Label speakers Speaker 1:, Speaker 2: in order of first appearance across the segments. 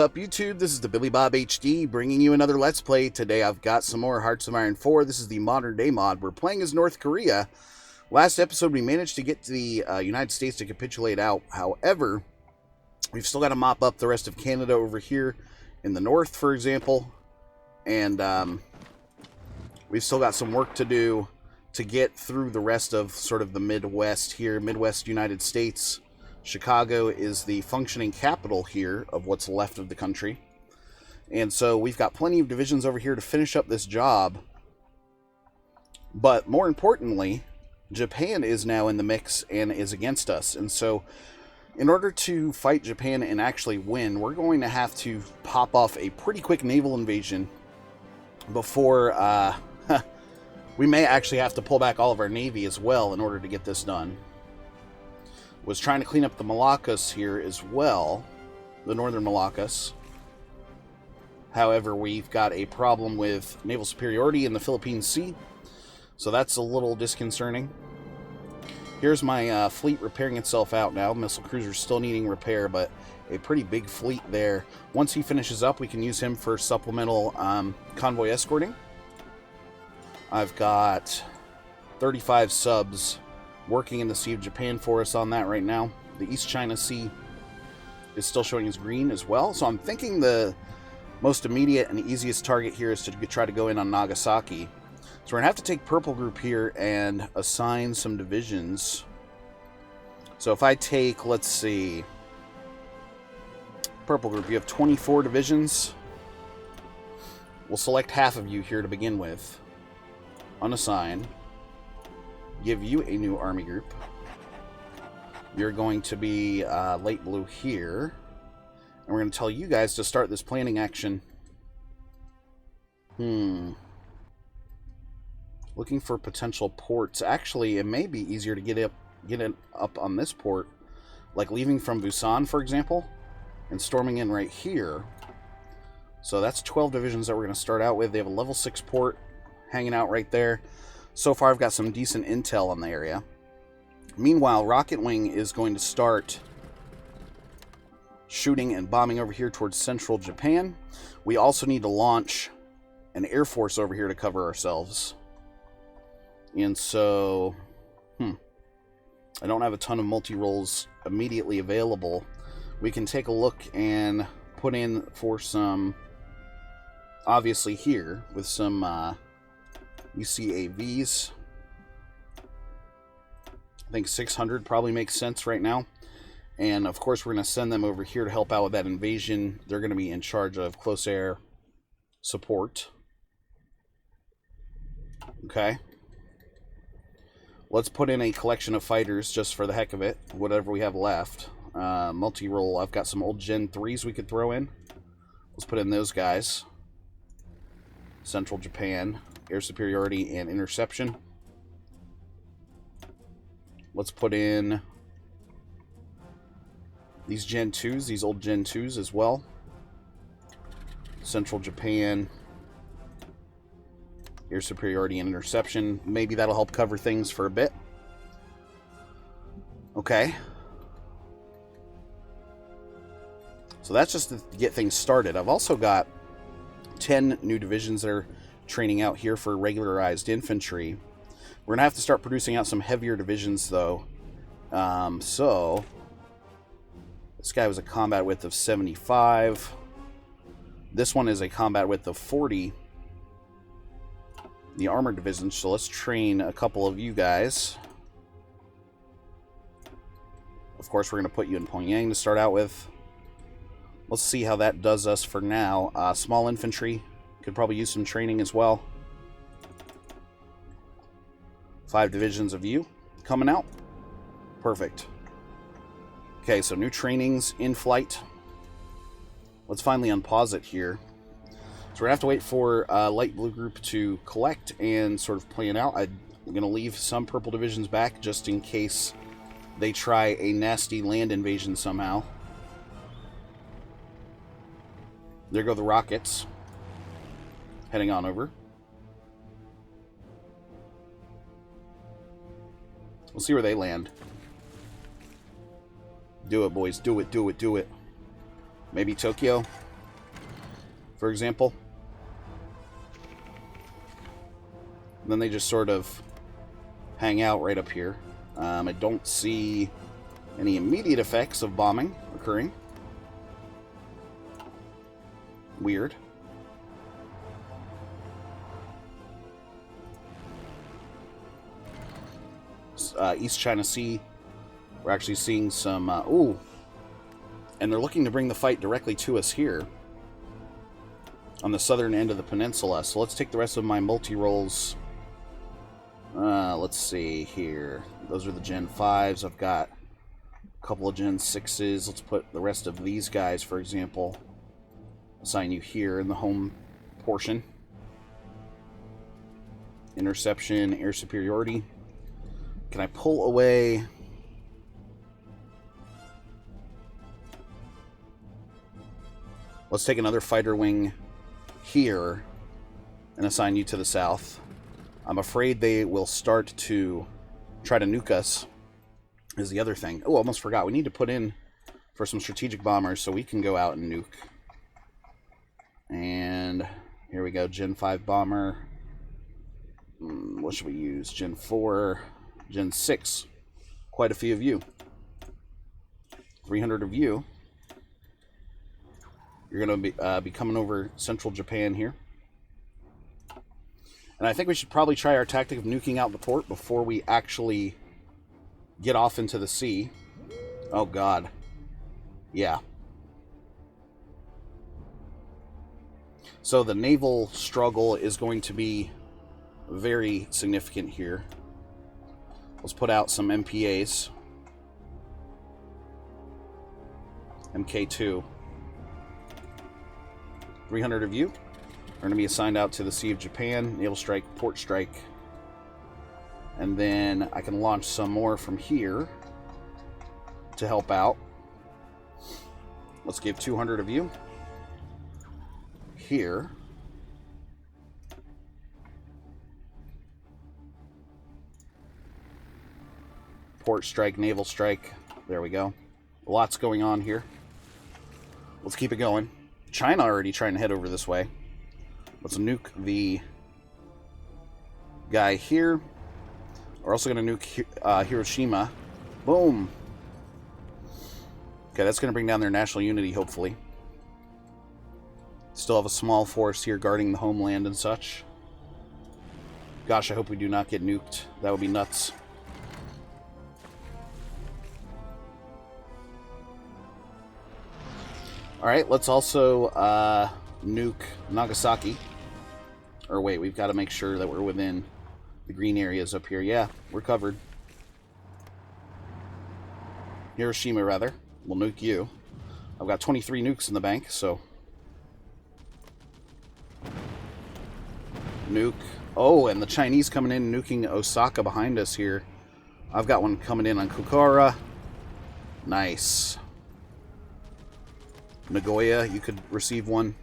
Speaker 1: Up YouTube, this is the Billy Bob HD bringing you another Let's Play. Today I've got some more Hearts of Iron 4. This is the modern day mod. We're playing as North Korea. Last episode we managed to get to the United States to capitulate out. However, we've still got to mop up the rest of Canada over here in the north, for example. And we've still got some work to do to get through the rest of sort of the Midwest here, Midwest United States. Chicago is the functioning capital here of what's left of the country. And so we've got plenty of divisions over here to finish up this job. But more importantly, Japan is now in the mix and is against us. And so in order to fight Japan and actually win, we're going to have to pop off a pretty quick naval invasion before we may actually have to pull back all of our navy as well in order to get this done. Was trying to clean up the Moluccas here as well, the northern Moluccas. However, we've got a problem with naval superiority in the Philippine Sea, so that's a little disconcerting. Here's my fleet repairing itself out now. Missile cruiser's still needing repair, but a pretty big fleet there. Once he finishes up, we can use him for supplemental convoy escorting. I've got 35 subs working in the Sea of Japan for us on that right now. The East China Sea is still showing as green as well. So I'm thinking the most immediate and easiest target here is to try to go in on Nagasaki. So we're going to have to take Purple Group here and assign some divisions. So if I take, let's see, Purple Group, you have 24 divisions. We'll select half of you here to begin with. Unassign. Give you a new army group. You're going to be light blue here. And we're going to tell you guys to start this planning action. Looking for potential ports. Actually, it may be easier to get it up on this port. Like leaving from Busan, for example. And storming in right here. So that's 12 divisions that we're going to start out with. They have a level 6 port hanging out right there. So far, I've got some decent intel on the area. Meanwhile, Rocket Wing is going to start shooting and bombing over here towards central Japan. We also need to launch an air force over here to cover ourselves. And so, I don't have a ton of multi-rolls immediately available. We can take a look and put in for some, obviously here, with some UCAVs. I think 600 probably makes sense right now. And of course we're going to send them over here to help out with that invasion. They're going to be in charge of close air support. Okay. Let's put in a collection of fighters just for the heck of it. Whatever we have left. Multi-role. I've got some old Gen 3s we could throw in. Let's put in those guys. Central Japan. Air superiority and interception. Let's put in these Gen 2s, these old Gen 2s as well. Central Japan. Air superiority and interception. Maybe that'll help cover things for a bit. Okay. So that's just to get things started. I've also got 10 new divisions that are training out here for regularized infantry. We're gonna have to start producing out some heavier divisions though. So this guy was a combat width of 75. This one is a combat width of 40. The armored division. So let's train a couple of you guys. Of course, we're gonna put you in Pyongyang to start out with. Let's see how that does us for now. Small infantry. Could probably use some training as well. 5 divisions of you coming out. Perfect. Okay, so new trainings in flight. Let's finally unpause it here. So we're going to have to wait for light blue group to collect and sort of plan out. I'm going to leave some purple divisions back just in case they try a nasty land invasion somehow. There go the rockets. Heading on over. We'll see where they land. Do it, boys. Do it, do it, do it. Maybe Tokyo. for example. And then they just sort of hang out right up here. I don't see any immediate effects of bombing occurring. Weird. East China Sea, we're actually seeing some... ooh! And they're looking to bring the fight directly to us here on the southern end of the peninsula. So let's take the rest of my multi-rolls. Let's see here. Those are the Gen 5s. I've got a couple of Gen 6s. Let's put the rest of these guys, for example, assign you here in the home portion. Interception, air superiority. Can I pull away? Let's take another fighter wing here and assign you to the south. I'm afraid they will start to try to nuke us, is the other thing. Oh, almost forgot. We need to put in for some strategic bombers so we can go out and nuke. And here we go. Gen 5 bomber. What should we use? Gen 4, Gen 6. Quite a few of you. 300 of you. You're going to be coming over central Japan here. And I think we should probably try our tactic of nuking out the port before we actually get off into the sea. Oh, God. Yeah. So the naval struggle is going to be very significant here. Let's put out some MPAs. MK2. 300 of you are going to be assigned out to the Sea of Japan, naval strike, port strike. And then I can launch some more from here to help out. Let's give 200 of you here. Port strike, naval strike. There we go. Lots going on here. Let's keep it going. China already trying to head over this way. Let's nuke the guy here. We're also going to nuke Hiroshima. Boom. Okay, that's going to bring down their national unity, hopefully. Still have a small force here guarding the homeland and such. Gosh, I hope we do not get nuked. That would be nuts. Alright, let's also nuke Nagasaki. Or wait, we've got to make sure that we're within the green areas up here. Yeah, we're covered. Hiroshima, rather. We'll nuke you. I've got 23 nukes in the bank, so... Nuke. Oh, and the Chinese coming in, nuking Osaka behind us here. I've got one coming in on Kokura. Nice. Nagoya, you could receive one.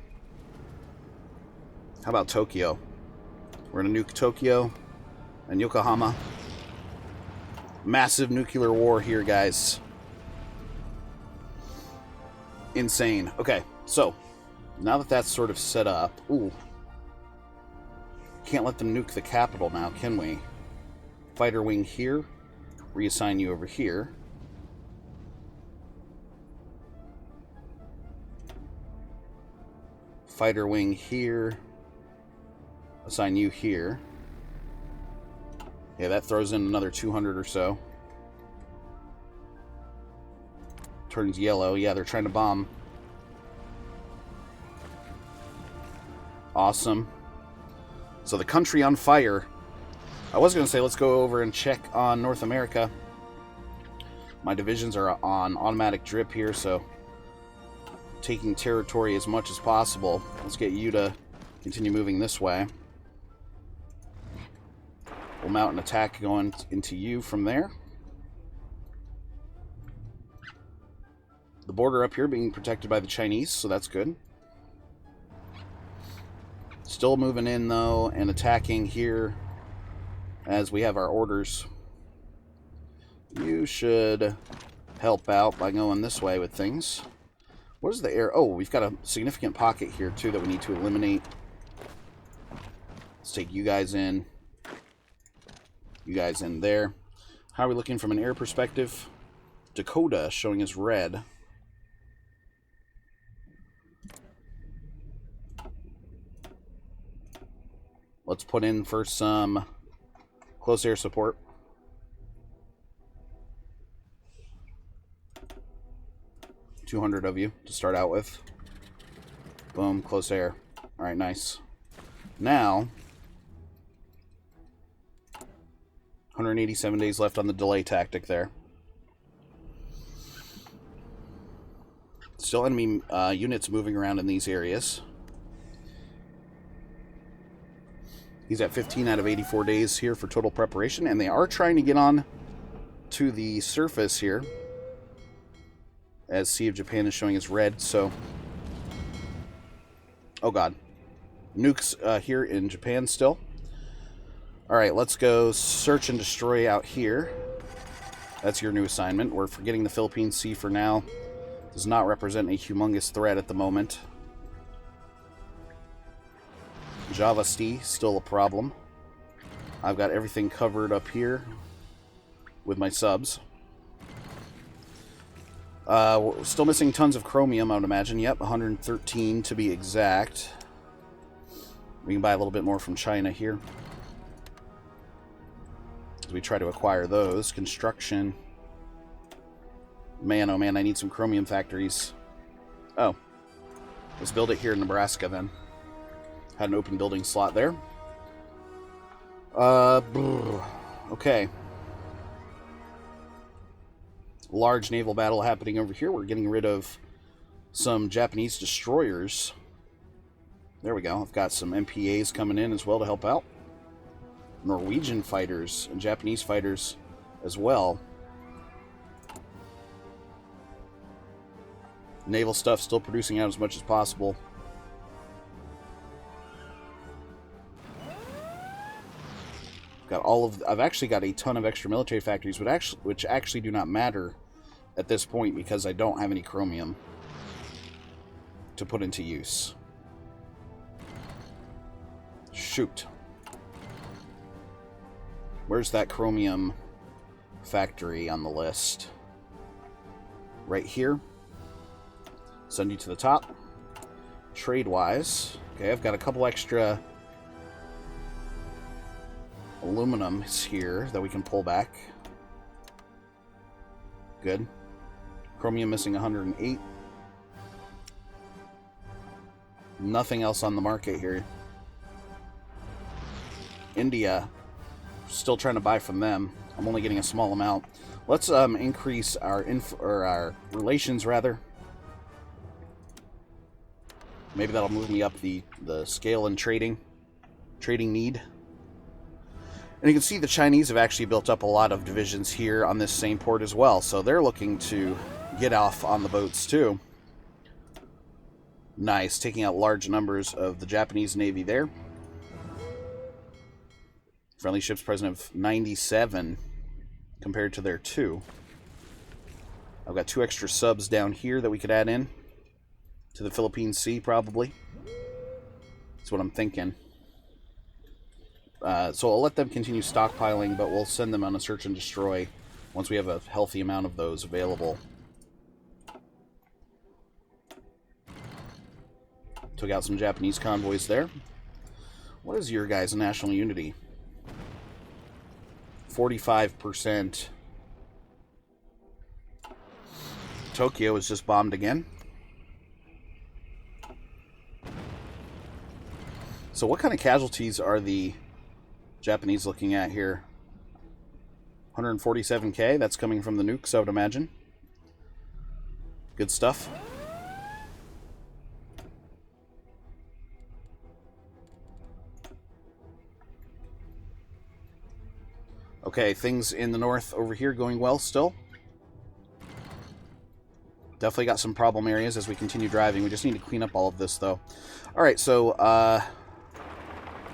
Speaker 1: How about Tokyo? We're going to nuke Tokyo and Yokohama. Massive nuclear war here, guys. Insane. Okay, so now that that's sort of set up... Ooh. Can't let them nuke the capital now, can we? Fighter wing here. Reassign you over here. Fighter wing here. Assign you here. Yeah, that throws in another 200 or so. Turns yellow. Yeah, they're trying to bomb. Awesome. So the country on fire. I was going to say let's go over and check on North America. My divisions are on automatic drip here, so taking territory as much as possible. Let's get you to continue moving this way. We'll mount an attack going into you from there. The border up here being protected by the Chinese, so that's good. Still moving in, though, and attacking here as we have our orders. You should help out by going this way with things. What is the air? Oh, we've got a significant pocket here, too, that we need to eliminate. Let's take you guys in. You guys in there. How are we looking from an air perspective? Dakota showing as red. Let's put in for some close air support. $200 of you to start out with. Boom, close air. All right, nice. Now, 187 days left on the delay tactic there. Still enemy units moving around in these areas. He's at 15 out of 84 days here for total preparation, and they are trying to get on to the surface here, as Sea of Japan is showing as red, so... Oh god. Nukes here in Japan still. Alright, let's go search and destroy out here. That's your new assignment. We're forgetting the Philippine Sea for now. Does not represent a humongous threat at the moment. Java Sea, still a problem. I've got everything covered up here with my subs. We're still missing tons of chromium, I would imagine. Yep, 113 to be exact. We can buy a little bit more from China here, as we try to acquire those. Construction. Man, oh man, I need some chromium factories. Oh. Let's build it here in Nebraska, then. Had an open building slot there. Okay. Large naval battle happening over here. We're getting rid of some Japanese destroyers. There we go. I've got some MPAs coming in as well to help out. Norwegian fighters and Japanese fighters as well. Naval stuff still producing out as much as possible. Got all of. I've actually got a ton of extra military factories, which actually do not matter at this point because I don't have any chromium to put into use. Shoot. Where's that chromium factory on the list? Right here. Send you to the top. Trade-wise. Okay, I've got a couple extra aluminum here that we can pull back. Good. Chromium missing 108. Nothing else on the market here. India, still trying to buy from them. I'm only getting a small amount. Let's increase our our relations rather. Maybe that'll move me up the scale in trading need. And you can see the Chinese have actually built up a lot of divisions here on this same port as well. So they're looking to get off on the boats too. Nice, taking out large numbers of the Japanese Navy there. Friendly ships present of 97 compared to their 2. I've got 2 extra subs down here that we could add in to the Philippine Sea, probably. That's what I'm thinking. So I'll let them continue stockpiling, but we'll send them on a search and destroy once we have a healthy amount of those available. Took out some Japanese convoys there. What is your guys' national unity? 45%. Tokyo is just bombed again. So what kind of casualties are the Japanese looking at here? 147k, that's coming from the nukes, I would imagine. Good stuff. Okay, things in the north over here going well still. Definitely got some problem areas as we continue driving. We just need to clean up all of this, though. Alright, so,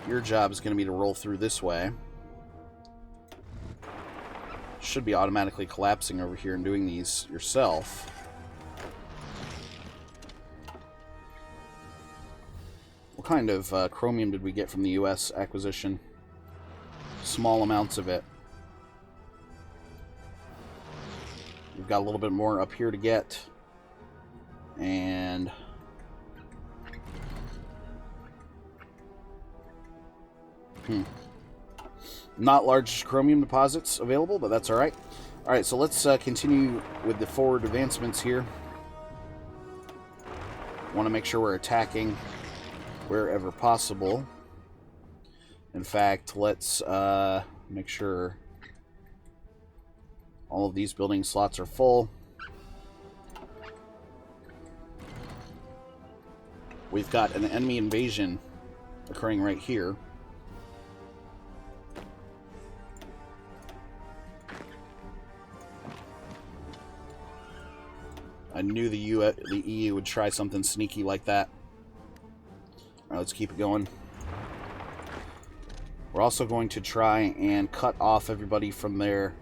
Speaker 1: your job is going to be to roll through this way. Should be automatically collapsing over here and doing these yourself. What kind of chromium did we get from the U.S. acquisition? Small amounts of it. We've got a little bit more up here to get. And... not large chromium deposits available, but that's alright. Alright, so let's continue with the forward advancements here. Want to make sure we're attacking wherever possible. In fact, let's make sure all of these building slots are full. We've got an enemy invasion occurring right here. I knew the EU would try something sneaky like that. Alright, let's keep it going. We're also going to try and cut off everybody from their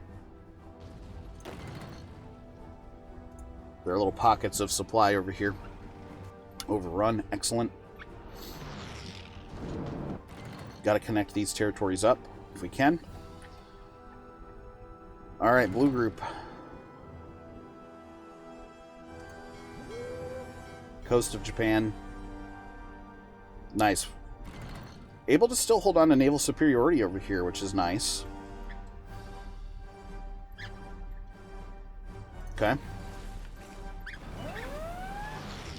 Speaker 1: little pockets of supply over here. Overrun, excellent. Got to connect these territories up if we can. Alright, blue group. Coast of Japan. Nice. Able to still hold on to naval superiority over here, which is nice. Okay.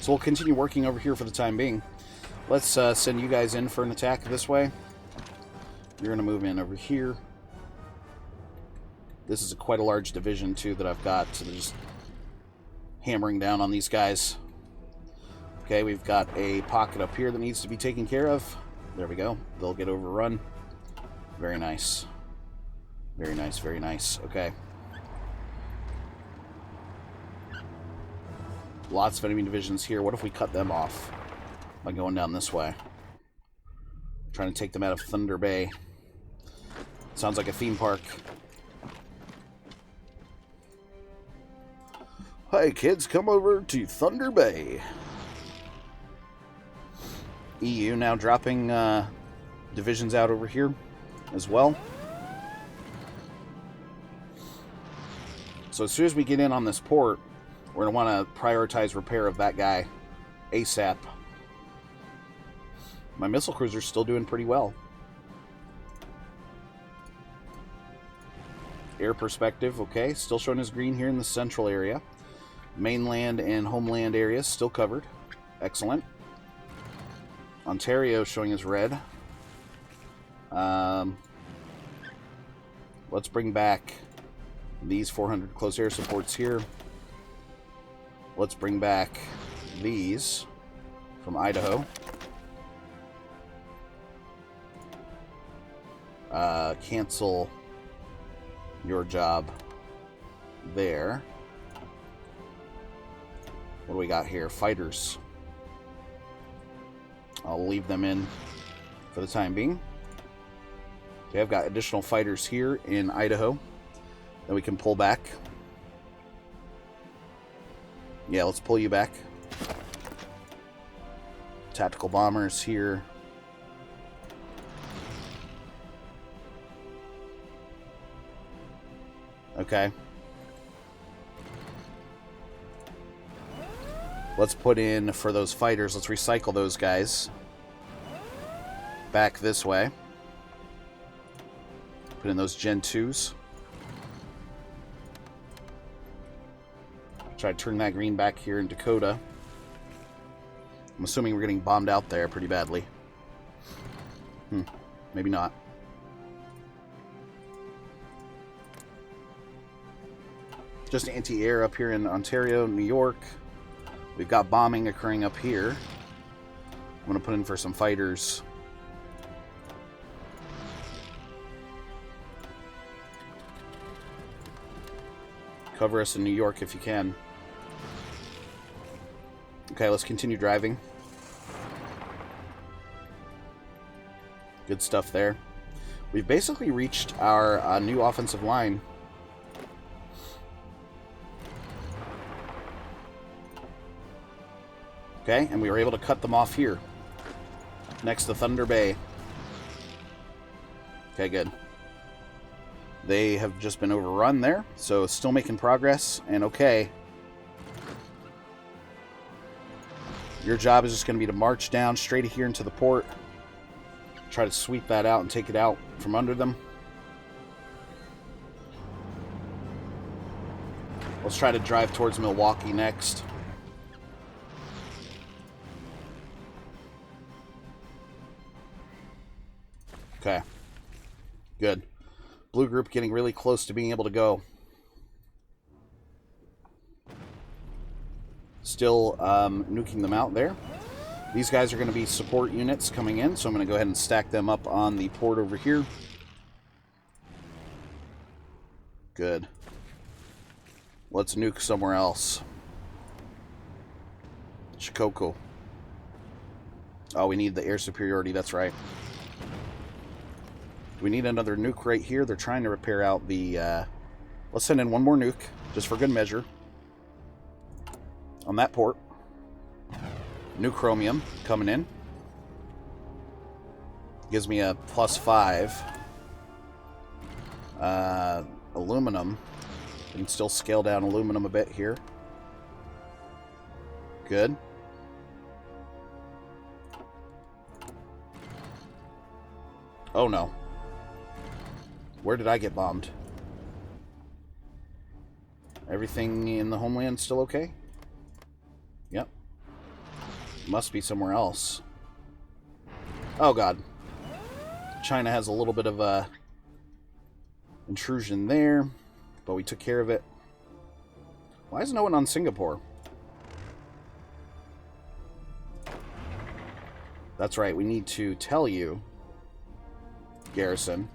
Speaker 1: So we'll continue working over here for the time being. Let's send you guys in for an attack this way. You're going to move in over here. This is quite a large division, too, that I've got. So they're just hammering down on these guys. Okay, we've got a pocket up here that needs to be taken care of. There we go. They'll get overrun. Very nice. Very nice, very nice. Okay. Lots of enemy divisions here. What if we cut them off by going down this way? Trying to take them out of Thunder Bay. Sounds like a theme park. Hey kids, come over to Thunder Bay. EU now dropping divisions out over here as well. So as soon as we get in on this port, we're going to want to prioritize repair of that guy ASAP. My missile cruiser's still doing pretty well. Air perspective, okay. Still showing as green here in the central area. Mainland and homeland areas still covered. Excellent. Ontario showing as red. Let's bring back these 400 close air supports here. Let's bring back these from Idaho. Cancel your job there. What do we got here? Fighters. I'll leave them in for the time being. Okay, I've got additional fighters here in Idaho that we can pull back. Yeah, let's pull you back. Tactical bombers here. Okay. Let's put in, for those fighters, let's recycle those guys back this way. Put in those Gen 2s. Try to turn that green back here in Dakota. I'm assuming we're getting bombed out there pretty badly. Maybe not. Just anti-air up here in Ontario, New York. We've got bombing occurring up here. I'm going to put in for some fighters. Cover us in New York if you can. Okay, let's continue driving. Good stuff there. We've basically reached our new offensive line. Okay, and we were able to cut them off here. next to Thunder Bay. Okay, good. They have just been overrun there, so still making progress, and okay. Your job is just going to be to march down straight here into the port. Try to sweep that out and take it out from under them. Let's try to drive towards Milwaukee next. Okay. Good. Blue group getting really close to being able to go. Still nuking them out there. These guys are going to be support units coming in, so I'm going to go ahead and stack them up on the port over here. Good. Let's nuke somewhere else. Shikoku. Oh, we need the air superiority, that's right. We need another nuke right here. They're trying to repair out the... let's send in one more nuke, just for good measure. On that port. New chromium coming in. Gives me a +5. Aluminum. We can still scale down aluminum a bit here. Good. Oh no. Where did I get bombed? Everything in the homeland still okay? Yep. Must be somewhere else. Oh god. China has a little bit of a intrusion there, but we took care of it. Why is no one on Singapore? That's right, we need to tell you, garrison,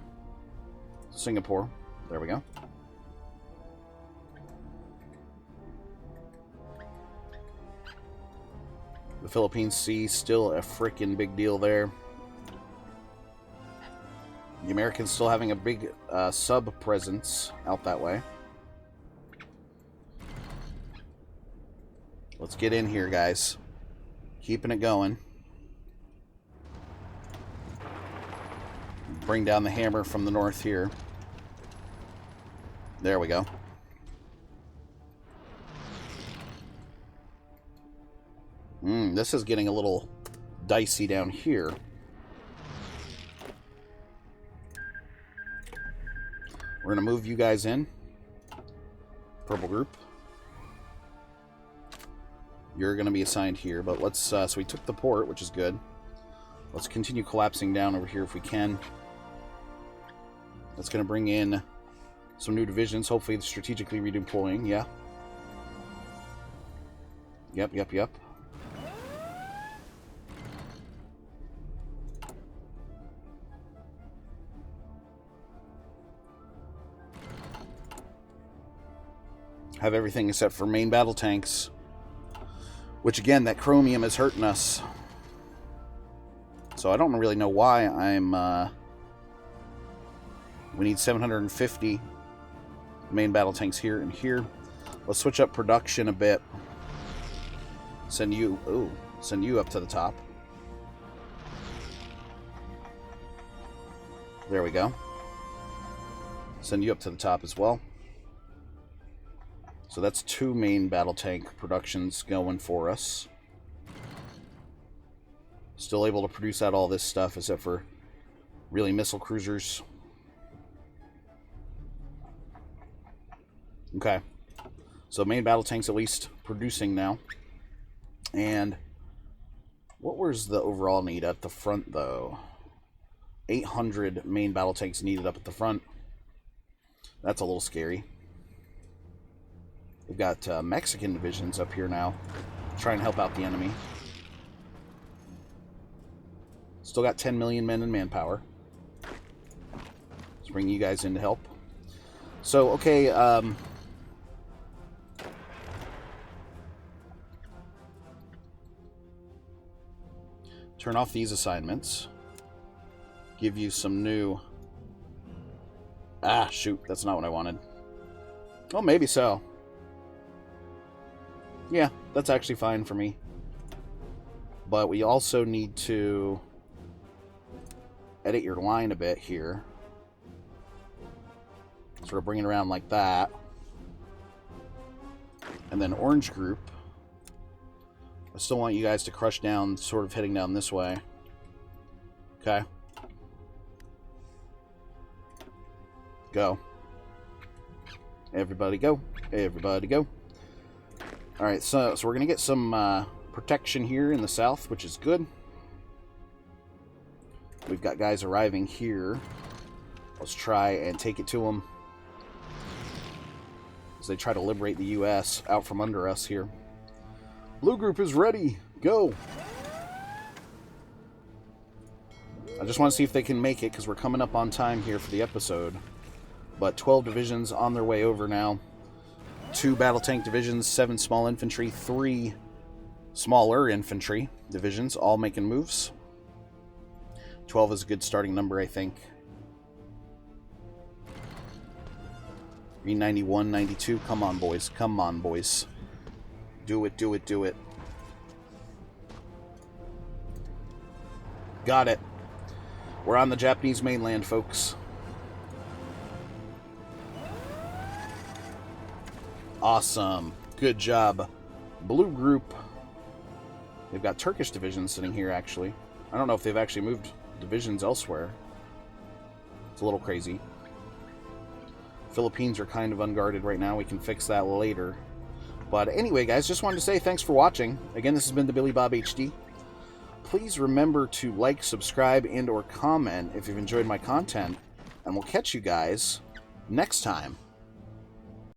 Speaker 1: Singapore. There we go. The Philippine Sea, still a freaking big deal there. The Americans still having a big sub-presence out that way. Let's get in here, guys. Keeping it going. Bring down the hammer from the north here. There we go. This is getting a little dicey down here. We're going to move you guys in. Purple group. You're going to be assigned here, but let's... so we took the port, which is good. Let's continue collapsing down over here if we can. That's going to bring in some new divisions, hopefully strategically redeploying, yeah. Yep. Have everything except for main battle tanks. Which, again, that chromium is hurting us. So I don't really know why I'm... we need 750 main battle tanks here and here. Let's switch up production a bit. Send you up to the top. There we go. Send you up to the top as well. So that's 2 main battle tank productions going for us. Still able to produce out all this stuff, except for really missile cruisers. Okay. So main battle tanks at least producing now. And what was the overall need at the front, though? 800 main battle tanks needed up at the front. That's a little scary. We've got Mexican divisions up here now, trying to help out the enemy. Still got 10 million men in manpower. Let's bring you guys in to help. So, okay, turn off these assignments. Give you some new... Ah, shoot, that's not what I wanted. Oh, maybe so. Yeah, that's actually fine for me. But we also need to edit your line a bit here. Sort of bring it around like that. And then orange group. I still want you guys to crush down, sort of heading down this way. Okay. Go. Everybody go. Everybody go. Alright, so we're going to get some protection here in the south, which is good. We've got guys arriving here. Let's try and take it to them as they try to liberate the U.S. out from under us here. Blue group is ready. Go. I just want to see if they can make it, because we're coming up on time here for the episode. But 12 divisions on their way over now. 2 battle tank divisions, 7 small infantry, 3 smaller infantry divisions, all making moves. 12 is a good starting number, I think. 91, 92. Come on, boys. Come on, boys. Do it, do it, do it. Got it. We're on the Japanese mainland, folks. Awesome. Good job. Blue group. They've got Turkish divisions sitting here, actually. I don't know if they've actually moved divisions elsewhere. It's a little crazy. Philippines are kind of unguarded right now. We can fix that later. But anyway, guys, just wanted to say thanks for watching. Again, this has been the Billy Bob HD. Please remember to like, subscribe, and or comment if you've enjoyed my content. And we'll catch you guys next time.